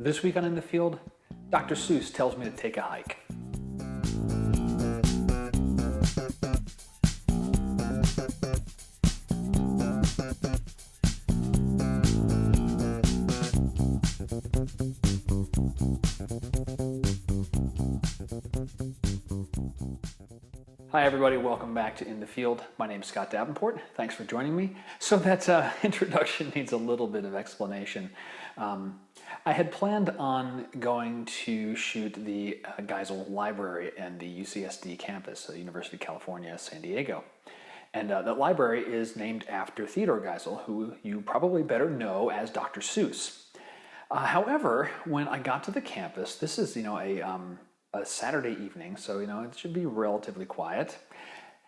This week on In the Field, Dr. Seuss tells me to take a hike. Hi everybody, welcome back to In the Field. My name is Scott Davenport. Thanks for joining me. So that introduction needs a little bit of explanation. I had planned on going to shoot the Geisel Library and the UCSD campus, the University of California, San Diego. And that library is named after Theodore Geisel, who you probably better know as Dr. Seuss. However, when I got to the campus, this is, a Saturday evening, so it should be relatively quiet.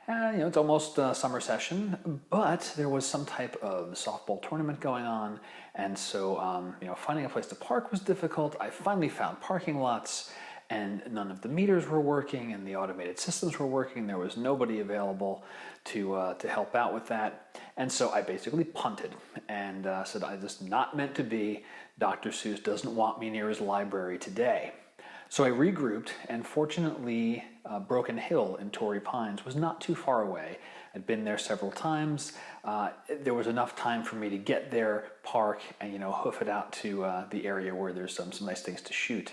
It's almost summer session, but there was some type of softball tournament going on, and so finding a place to park was difficult. I finally found parking lots, and none of the meters were working, and the automated systems were working. There was nobody available to help out with that, and so I basically punted and said, "I just not meant to be. Dr. Seuss doesn't want me near his library today." So I regrouped, and fortunately, Broken Hill in Torrey Pines was not too far away. I'd been there several times. There was enough time for me to get there, park, and hoof it out to the area where there's some nice things to shoot.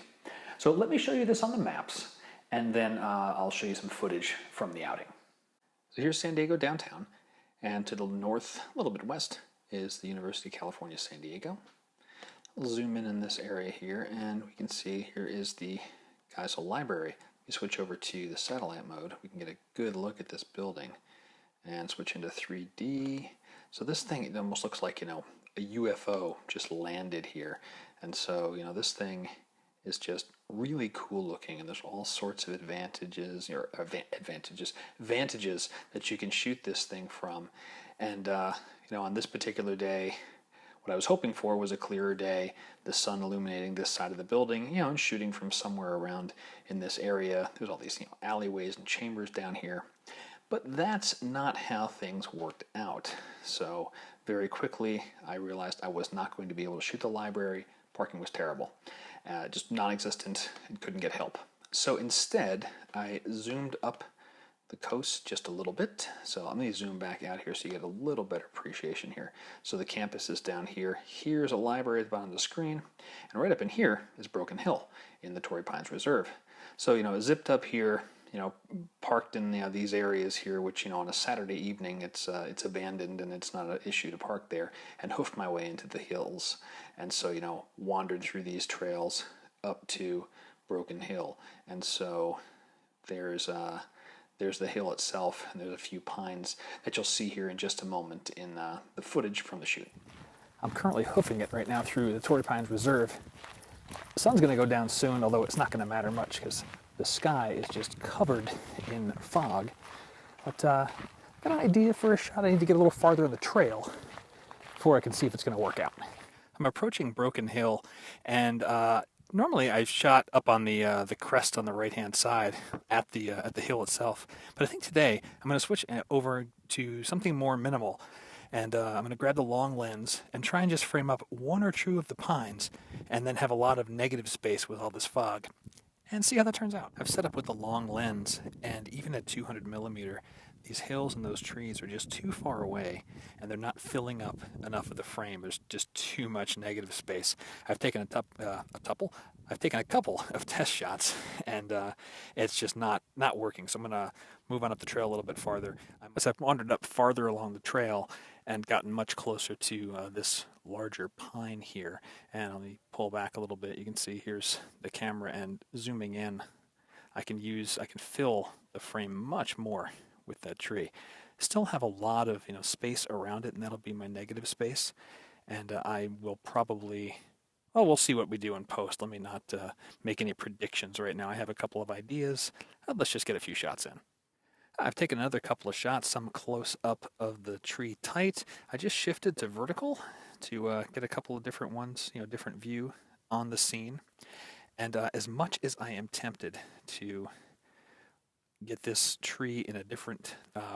So let me show you this on the maps, and then I'll show you some footage from the outing. So here's San Diego downtown, and to the north, a little bit west, is the University of California, San Diego. We'll zoom in this area here, and we can see here is the Geisel Library. We switch over to the satellite mode, we can get a good look at this building and switch into 3D. So this thing, it almost looks like, a UFO just landed here. And so, this thing is just really cool looking, and there's all sorts of vantages that you can shoot this thing from. And, on this particular day, what I was hoping for was a clearer day, the sun illuminating this side of the building, and shooting from somewhere around in this area. There's all these alleyways and chambers down here. But that's not how things worked out. So very quickly, I realized I was not going to be able to shoot the library. Parking was terrible, just non-existent, and couldn't get help. So instead, I zoomed up the coast just a little bit. So I'm going to zoom back out here so you get a little better appreciation here. So the campus is down here. Here's a library at the bottom of the screen. And right up in here is Broken Hill in the Torrey Pines Reserve. So, zipped up here, parked in these areas here, which, on a Saturday evening, it's abandoned and it's not an issue to park there, and hoofed my way into the hills. And so, wandered through these trails up to Broken Hill. And so there's the hill itself, and there's a few pines that you'll see here in just a moment in the footage from the shoot. I'm currently hoofing it right now through the Torrey Pines Reserve. The sun's going to go down soon, although it's not going to matter much because the sky is just covered in fog. But got an idea for a shot. I need to get a little farther on the trail before I can see if it's going to work out. I'm approaching Broken Hill, and normally I shot up on the crest on the right-hand side at the hill itself, but I think today I'm going to switch over to something more minimal, and I'm going to grab the long lens and try and just frame up one or two of the pines, and then have a lot of negative space with all this fog, and see how that turns out. I've set up with the long lens, and even at 200 millimeter, these hills and those trees are just too far away, and they're not filling up enough of the frame. There's just too much negative space. I've taken a couple of test shots, and it's just not working. So I'm going to move on up the trail a little bit farther. I've wandered up farther along the trail and gotten much closer to this larger pine here. And let me pull back a little bit. You can see here's the camera, and zooming in, I can fill the frame much more with that tree. Still have a lot of space around it, and that'll be my negative space. And I will probably, we'll see what we do in post. Let me not make any predictions right now. I have a couple of ideas. Let's just get a few shots in. I've taken another couple of shots, some close up of the tree tight. I just shifted to vertical to get a couple of different ones, different view on the scene. And as much as I am tempted to get this tree in a different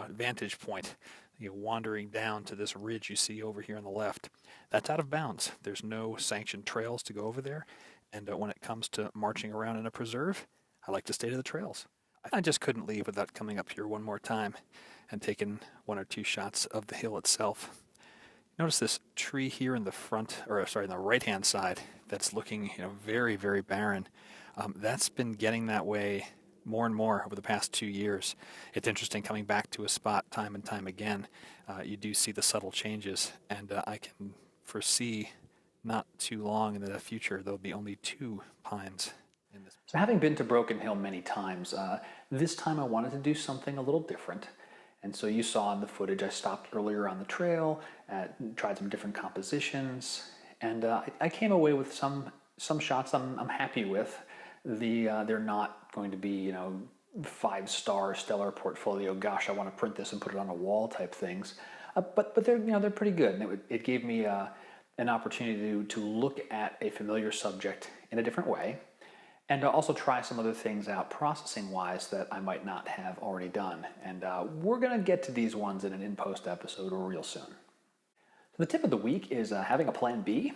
vantage point, wandering down to this ridge you see over here on the left. That's out of bounds. There's no sanctioned trails to go over there. And when it comes to marching around in a preserve, I like to stay to the trails. I just couldn't leave without coming up here one more time and taking one or two shots of the hill itself. Notice this tree here in the front, or sorry, on the right-hand side, that's looking, very, very barren. That's been getting that way more and more over the past 2 years. It's interesting coming back to a spot time and time again. You do see the subtle changes, and I can foresee not too long in the future there'll be only 2 pines in this. So having been to Broken Hill many times, this time I wanted to do something a little different. And so you saw in the footage I stopped earlier on the trail, tried some different compositions, and I came away with some shots I'm happy with. They're not going to be 5-star stellar portfolio. Gosh, I want to print this and put it on a wall type things. But they're pretty good, and it gave me an opportunity to look at a familiar subject in a different way, and also try some other things out processing-wise that I might not have already done. And we're going to get to these ones in an in-post episode real soon. So the tip of the week is having a plan B.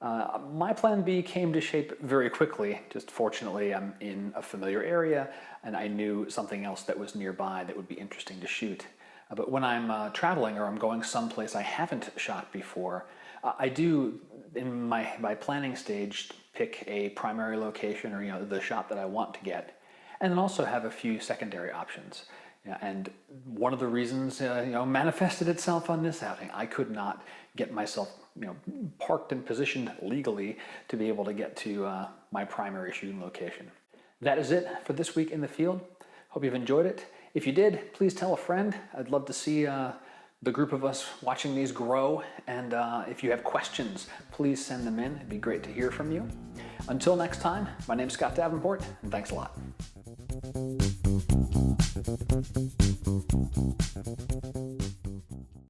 My plan B came to shape very quickly. Just fortunately, I'm in a familiar area, and I knew something else that was nearby that would be interesting to shoot. But when I'm traveling or I'm going someplace I haven't shot before, I do, in my planning stage, pick a primary location or the shot that I want to get, and then also have a few secondary options. And one of the reasons manifested itself on this outing. I could not get myself parked and positioned legally to be able to get to my primary shooting location. That is it for this week in the field. Hope you've enjoyed it. If you did, please tell a friend. I'd love to see the group of us watching these grow, and if you have questions, please send them in. It'd be great to hear from you. Until next time, my name's Scott Davenport, and thanks a lot.